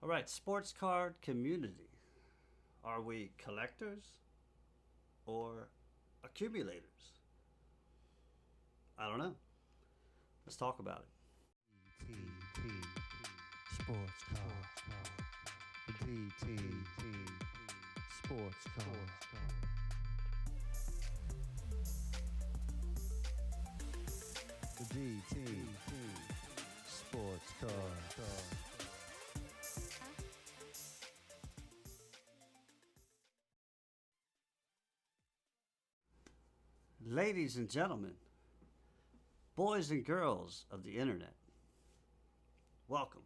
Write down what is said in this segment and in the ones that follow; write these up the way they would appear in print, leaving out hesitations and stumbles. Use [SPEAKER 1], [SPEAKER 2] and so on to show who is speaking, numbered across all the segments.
[SPEAKER 1] All right, sports card community. Are we collectors or accumulators? I don't know. Let's talk about it.
[SPEAKER 2] DT Sports Car. DT Sports Car. The DT Sports Car.
[SPEAKER 1] Ladies and gentlemen, boys and girls of the internet, welcome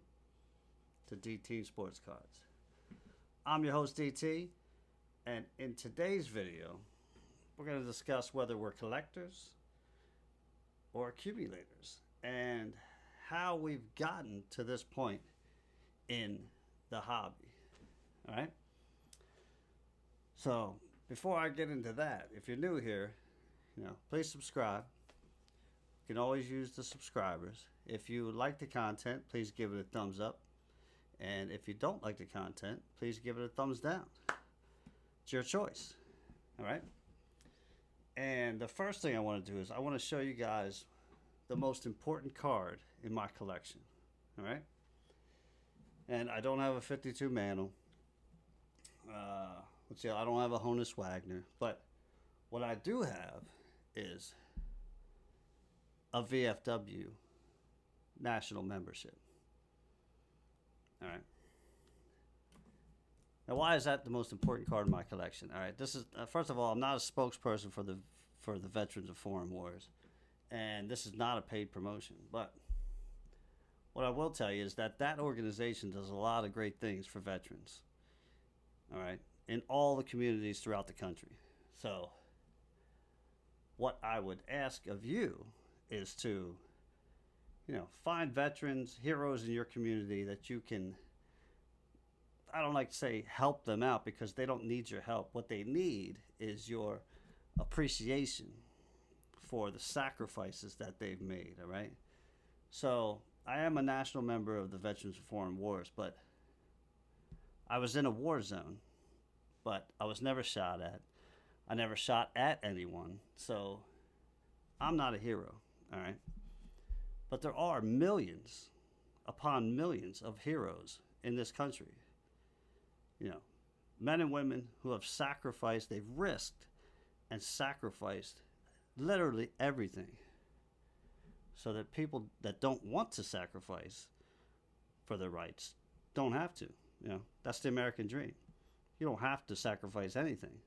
[SPEAKER 1] to DT Sports Cards. I'm your host, DT, and in today's video, we're going to discuss whether we're collectors or accumulators and how we've gotten to this point in the hobby. All right? So, before I get into that, if you're new here, please subscribe. You can always use the subscribers. If you like the content, please give it a thumbs up. And if you don't like the content, please give it a thumbs down. It's your choice. All right? And the first thing I want to do is I want to show you guys the most important card in my collection. All right? And I don't have a 52 Mantle. Let's see, I don't have a Honus Wagner. But what I do have is a VFW national membership. All right. Now, why is that the most important card in my collection? All right. This is first of all, I'm not a spokesperson for the Veterans of Foreign Wars, and this is not a paid promotion. But what I will tell you is that organization does a lot of great things for veterans. All right, in all the communities throughout the country. So, what I would ask of you is to find veterans, heroes in your community that you can, I don't like to say help them out because they don't need your help. What they need is your appreciation for the sacrifices that they've made, all right? So I am a national member of the Veterans of Foreign Wars, but I was in a war zone, but I was never shot at. I never shot at anyone, so I'm not a hero, all right? But there are millions upon millions of heroes in this country. Men and women who have sacrificed, they've risked and sacrificed literally everything so that people that don't want to sacrifice for their rights don't have to. That's the American dream. You don't have to sacrifice anything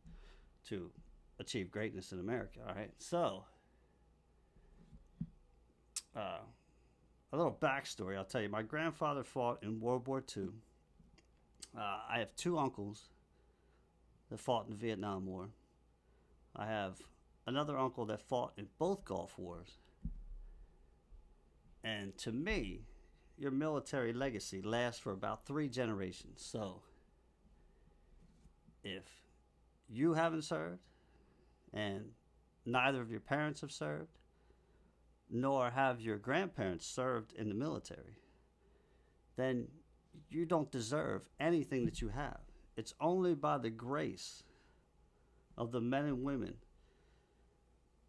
[SPEAKER 1] to achieve greatness in America, all right? So, a little backstory, I'll tell you. My grandfather fought in World War II. I have two uncles that fought in the Vietnam War. I have another uncle that fought in both Gulf Wars. And to me, your military legacy lasts for about 3 generations. So, if you haven't served and neither of your parents have served, nor have your grandparents served in the military, then you don't deserve anything that you have. It's only by the grace of the men and women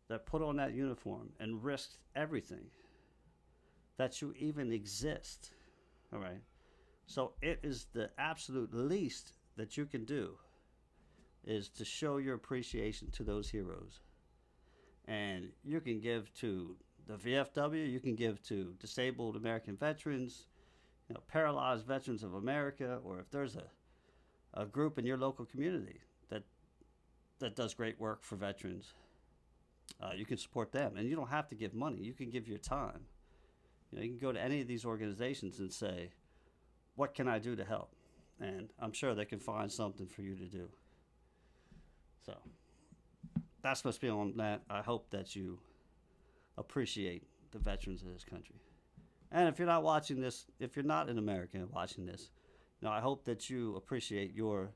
[SPEAKER 1] that put on that uniform and risked everything that you even exist. All right? So it is the absolute least that you can do is to show your appreciation to those heroes. And you can give to the VFW, you can give to disabled American veterans, paralyzed veterans of America, or if there's a group in your local community that does great work for veterans, you can support them. And you don't have to give money. You can give your time. You can go to any of these organizations and say, what can I do to help? And I'm sure they can find something for you to do. So that's what's beyond that. I hope that you appreciate the veterans of this country. And if you're not watching this, if you're not in America watching this, I hope that you appreciate your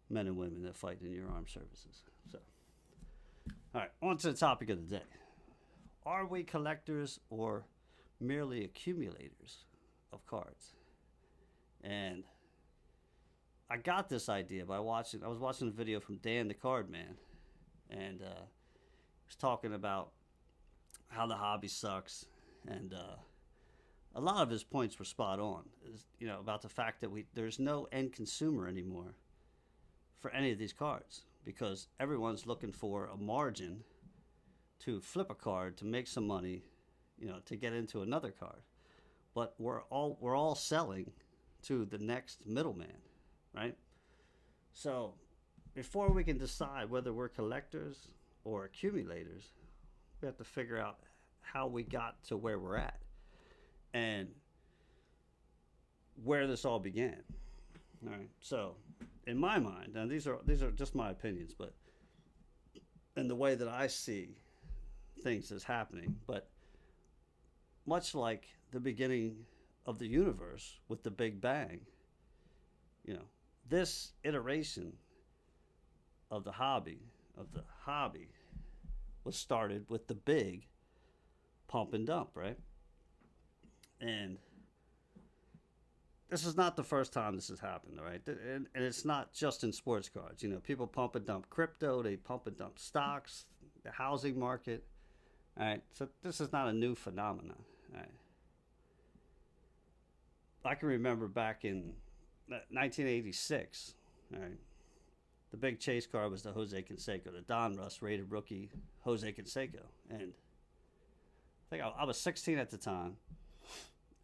[SPEAKER 1] men and women that fight in your armed services. So, all right, on to the topic of the day. Are we collectors or merely accumulators of cards? And I got this idea by watching. I was watching a video from Dan the Card Man, and he was talking about how the hobby sucks, and a lot of his points were spot on. About the fact that there's no end consumer anymore for any of these cards because everyone's looking for a margin to flip a card to make some money, to get into another card. But we're all selling to the next middleman, right? So before we can decide whether we're collectors or accumulators, we have to figure out how we got to where we're at and where this all began. All right. So in my mind, and these are just my opinions, but in the way that I see things as happening, but much like the beginning of the universe with the Big Bang, this iteration of the hobby was started with the big pump and dump, right? And this is not the first time this has happened, all right? And it's not just in sports cards. People pump and dump crypto, they pump and dump stocks, the housing market, all right? So this is not a new phenomenon, all right? I can remember back in 1986, all right, the big chase card was the Jose Canseco, the Donruss rated rookie Jose Canseco. And I think I was 16 at the time.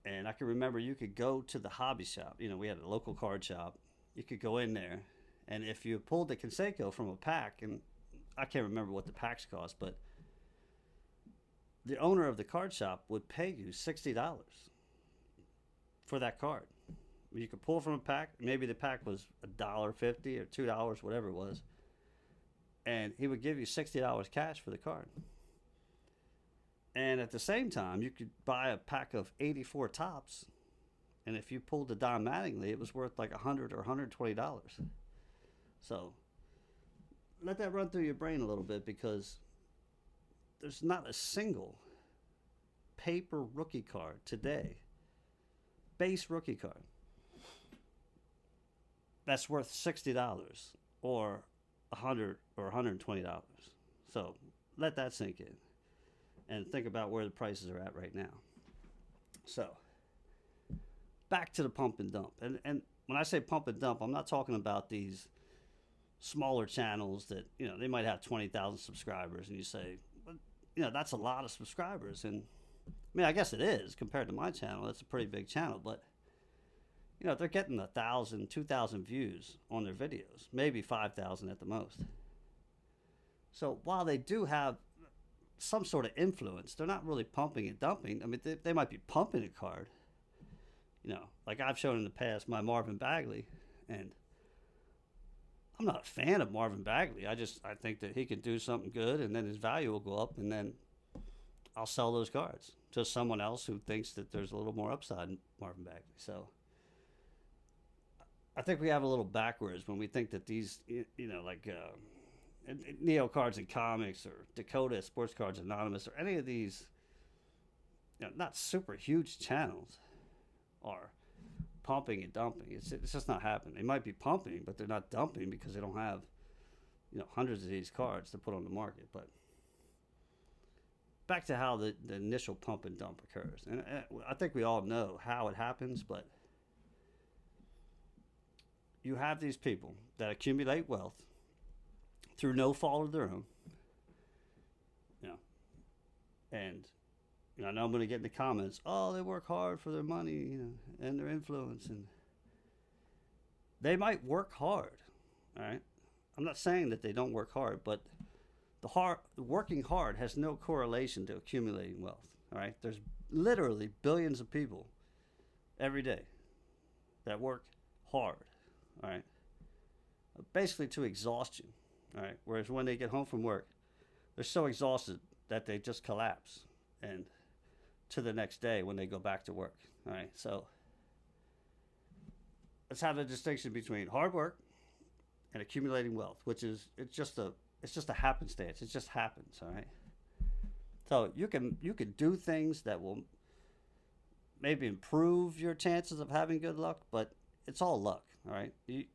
[SPEAKER 1] And I can remember you could go to the hobby shop. We had a local card shop. You could go in there. And if you pulled the Canseco from a pack, and I can't remember what the packs cost, but the owner of the card shop would pay you $60 for that card. You could pull from a pack. Maybe the pack was $1.50 or $2, whatever it was. And he would give you $60 cash for the card. And at the same time, you could buy a pack of 84 tops. And if you pulled the Don Mattingly, it was worth like $100 or $120. So let that run through your brain a little bit, because there's not a single paper rookie card today, base rookie card, that's worth $60 or $100 or $120. So let that sink in and think about where the prices are at right now. So back to the pump and dump. And when I say pump and dump, I'm not talking about these smaller channels that, they might have 20,000 subscribers, and you say, well, that's a lot of subscribers. And I mean, I guess it is compared to my channel. It's a pretty big channel, but they're getting 1,000, 2,000 views on their videos, maybe 5,000 at the most. So while they do have some sort of influence, they're not really pumping and dumping. I mean, they might be pumping a card, like I've shown in the past, my Marvin Bagley, and I'm not a fan of Marvin Bagley. I think that he can do something good, and then his value will go up, and then I'll sell those cards to someone else who thinks that there's a little more upside in Marvin Bagley. So I think we have a little backwards when we think that these, like Neo Cards and Comics or Dakota Sports Cards Anonymous or any of these, not super huge channels are pumping and dumping. It's just not happening. They might be pumping, but they're not dumping because they don't have, hundreds of these cards to put on the market. But back to how the initial pump and dump occurs. And I think we all know how it happens, but you have these people that accumulate wealth through no fault of their own, and I know I'm going to get in the comments, oh, they work hard for their money, and their influence, and they might work hard, all right? I'm not saying that they don't work hard, but working hard has no correlation to accumulating wealth, all right? There's literally billions of people every day that work hard, all right? Basically to exhaustion, all right? Whereas when they get home from work, they're so exhausted that they just collapse and to the next day when they go back to work, all right? So let's have a distinction between hard work and accumulating wealth, which is it's just a happenstance. It just happens, all right? So you can do things that will maybe improve your chances of having good luck, but it's all luck. All right.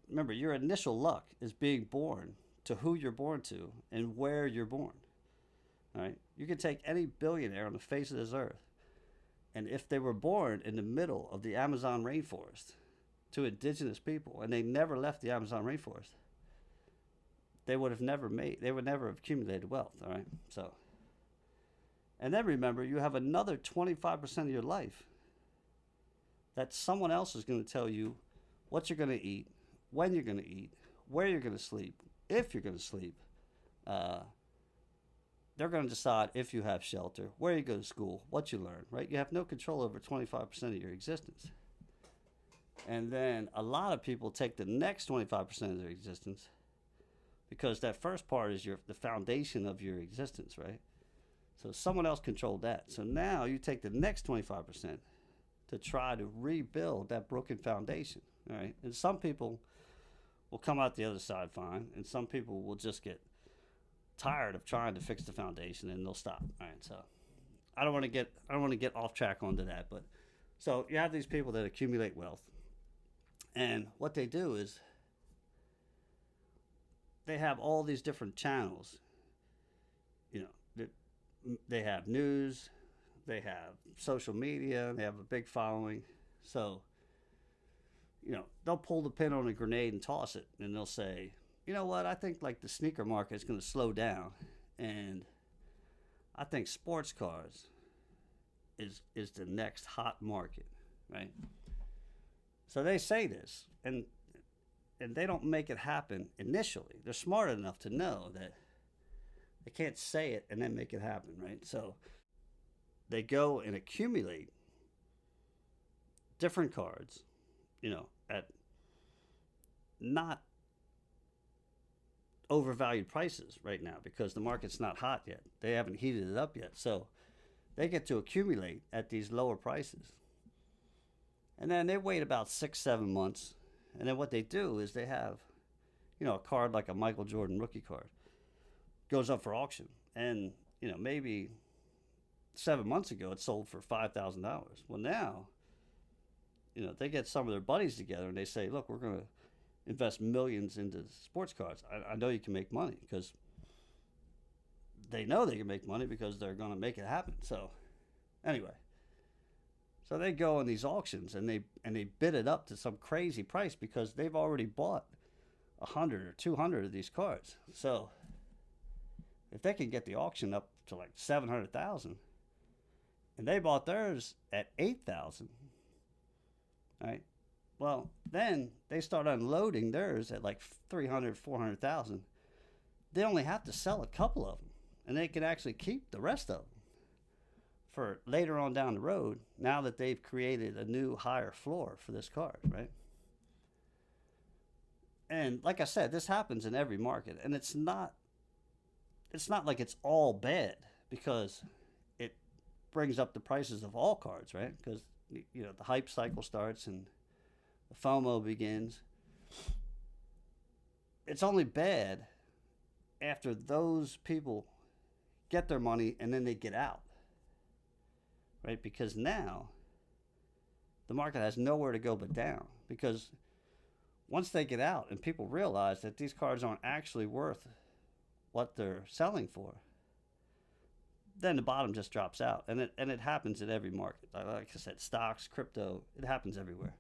[SPEAKER 1] Remember, your initial luck is being born to who you're born to and where you're born. All right. You can take any billionaire on the face of this earth, and if they were born in the middle of the Amazon rainforest to indigenous people and they never left the Amazon rainforest, they would never have accumulated wealth. All right. So, and then remember, you have another 25% of your life that someone else is going to tell you what you're going to eat, when you're going to eat, where you're going to sleep, if you're going to sleep. They're going to decide if you have shelter, where you go to school, what you learn, right? You have no control over 25% of your existence. And then a lot of people take the next 25% of their existence because that first part is the foundation of your existence, right? So someone else controlled that. So now you take the next 25% to try to rebuild that broken foundation, all right? And some people will come out the other side fine, and some people will just get tired of trying to fix the foundation and they'll stop. All right, so I don't want to get off track onto that, but so you have these people that accumulate wealth, and what they do is they have all these different channels. You know, they have news, they have social media, they have a big following. So, you know, they'll pull the pin on a grenade and toss it, and they'll say, you know what, I think like the sneaker market is going to slow down, and I think sports cars is the next hot market, right? So they say this, and they don't make it happen initially. They're smart enough to know that they can't say it and then make it happen, right? So they go and accumulate different cards, you know, at not overvalued prices right now because the market's not hot yet. They haven't heated it up yet. So they get to accumulate at these lower prices. And then they wait about 6-7 months. And then what they do is they have, you know, a card like a Michael Jordan rookie card goes up for auction. And, you know, maybe 7 months ago it sold for $5,000. Well, now, you know, they get some of their buddies together and they say, look, we're going to invest millions into sports cards. I know you can make money, because they know they can make money because they're going to make it happen. So anyway, so they go in these auctions and they bid it up to some crazy price because they've already bought 100 or 200 of these cards. So if they can get the auction up to like 700,000 and they bought theirs at 8,000, right? Well, then they start unloading theirs at like 300, 400,000. They only have to sell a couple of them, and they can actually keep the rest of them for later on down the road, now that they've created a new higher floor for this card, right? And like I said, this happens in every market, and it's not like it's all bad because it brings up the prices of all cards, right? Because, you know, the hype cycle starts and the FOMO begins. It's only bad after those people get their money and then they get out, right? Because now the market has nowhere to go but down, because once they get out and people realize that these cards aren't actually worth what they're selling for, then the bottom just drops out. And it happens in every market. Like I said, stocks, crypto, it happens everywhere.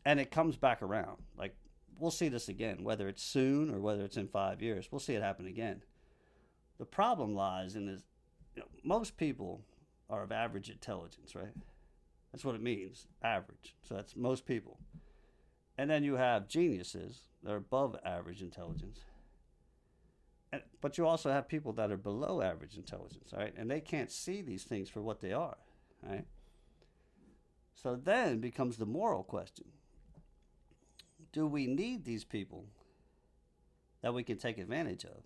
[SPEAKER 1] And it comes back around. Like, we'll see this again, whether it's soon or whether it's in 5 years. We'll see it happen again. The problem lies in this, you know, most people are of average intelligence, right? That's what it means, average. So that's most people. And then you have geniuses that are above average intelligence. But you also have people that are below average intelligence, right? And they can't see these things for what they are, right? So then becomes the moral question. Do we need these people that we can take advantage of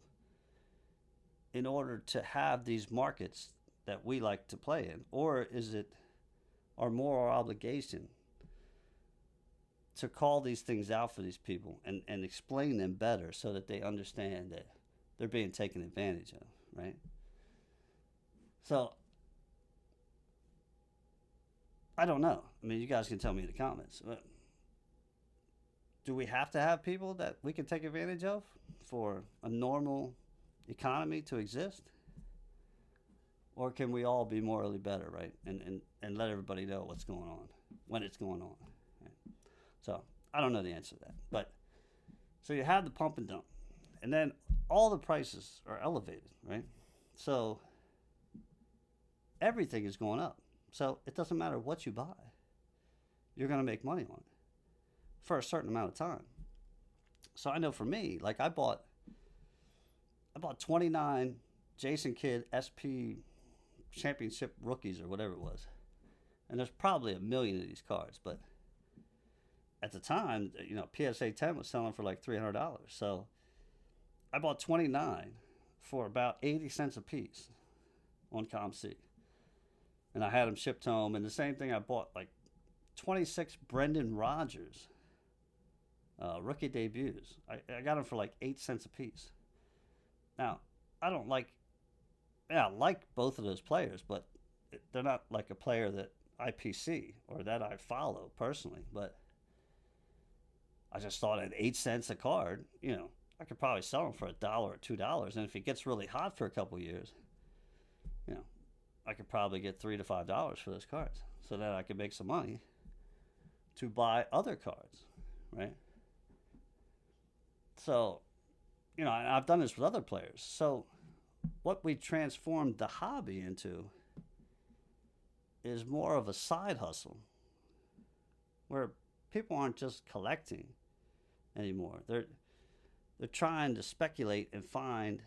[SPEAKER 1] in order to have these markets that we like to play in? Or is it our moral obligation to call these things out for these people and explain them better so that they understand that they're being taken advantage of, right? So, I don't know. I mean, you guys can tell me in the comments. But do we have to have people that we can take advantage of for a normal economy to exist? Or can we all be morally better, right? And let everybody know what's going on when it's going on. Right? So I don't know the answer to that. But so you have the pump and dump. And then all the prices are elevated, right? So everything is going up. So it doesn't matter what you buy. You're going to make money on it for a certain amount of time. So I know for me, like I bought 29 Jason Kidd SP Championship rookies or whatever it was. And there's probably a million of these cards, but at the time, you know, PSA 10 was selling for like $300. So I bought 29 for about 80 cents a piece on ComC. And I had them shipped home. And the same thing, I bought like 26 Brendan Rodgers rookie debuts. I got them for like 8 cents a piece. Now, I like both of those players, but they're not like a player that I PC or that I follow personally. But I just thought at 8 cents a card, you know, I could probably sell them for $1 or $2. And if it gets really hot for a couple years, you know, I could probably get $3 to $5 for those cards. So that I could make some money to buy other cards, right? So, you know, I've done this with other players. So what we transformed the hobby into is more of a side hustle where people aren't just collecting anymore. They're trying to speculate and find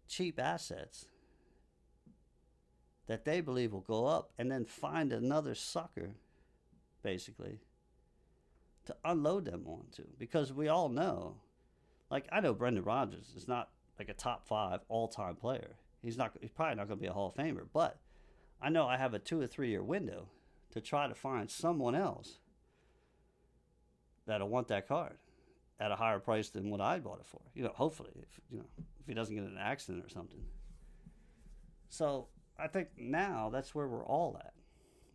[SPEAKER 1] cheap assets that they believe will go up and then find another sucker, basically, to unload them onto. Because we all know, like I know Brendan Rodgers is not like a top 5 all-time player. He's probably not going to be a Hall of Famer, but I know I have a 2 or 3 year window to try to find someone else that'll want that card at a higher price than what I bought it for. You know, hopefully, if he doesn't get in an accident or something. So I think now that's where we're all at,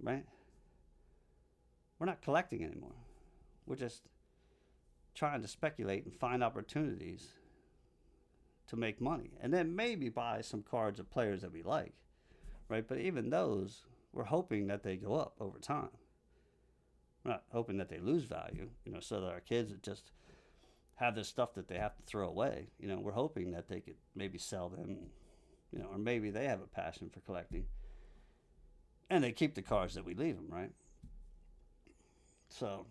[SPEAKER 1] right? We're not collecting anymore. We're just trying to speculate and find opportunities to make money. And then maybe buy some cards of players that we like, right? But even those, we're hoping that they go up over time. We're not hoping that they lose value, you know, so that our kids would just have this stuff that they have to throw away. You know, we're hoping that they could maybe sell them, you know, or maybe they have a passion for collecting and they keep the cards that we leave them, right? So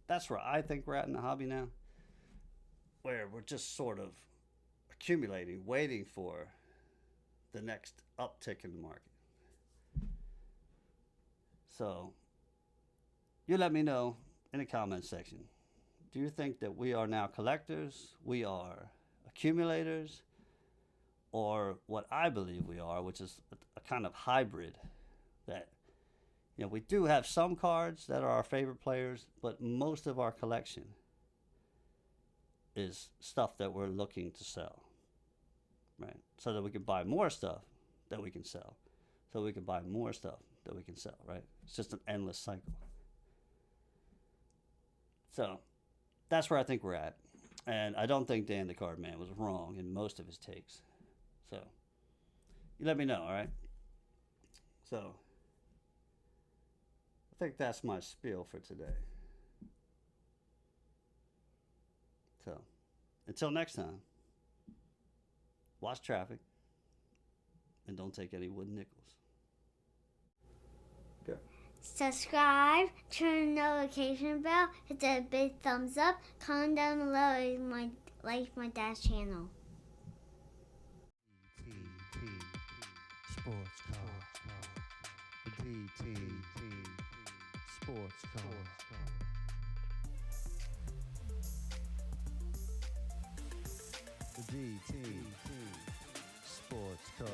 [SPEAKER 1] that's where I think we're at in the hobby now, where we're just sort of accumulating, waiting for the next uptick in the market. So you let me know in the comment section. Do you think that we are now collectors, we are accumulators, or what I believe we are, which is a kind of hybrid that, you know, we do have some cards that are our favorite players, but most of our collection is stuff that we're looking to sell, right? So that we can buy more stuff that we can sell. So we can buy more stuff that we can sell, right? It's just an endless cycle. So that's where I think we're at. And I don't think Dan the Card Man was wrong in most of his takes. So you let me know, all right? So I think that's my spiel for today. So until next time, watch traffic and don't take any wooden nickels. Go.
[SPEAKER 3] Subscribe, turn the notification bell, hit the big thumbs up, comment down below and like my dad's channel.
[SPEAKER 2] Sports Car. DT Sports Car. The DT Sports Car.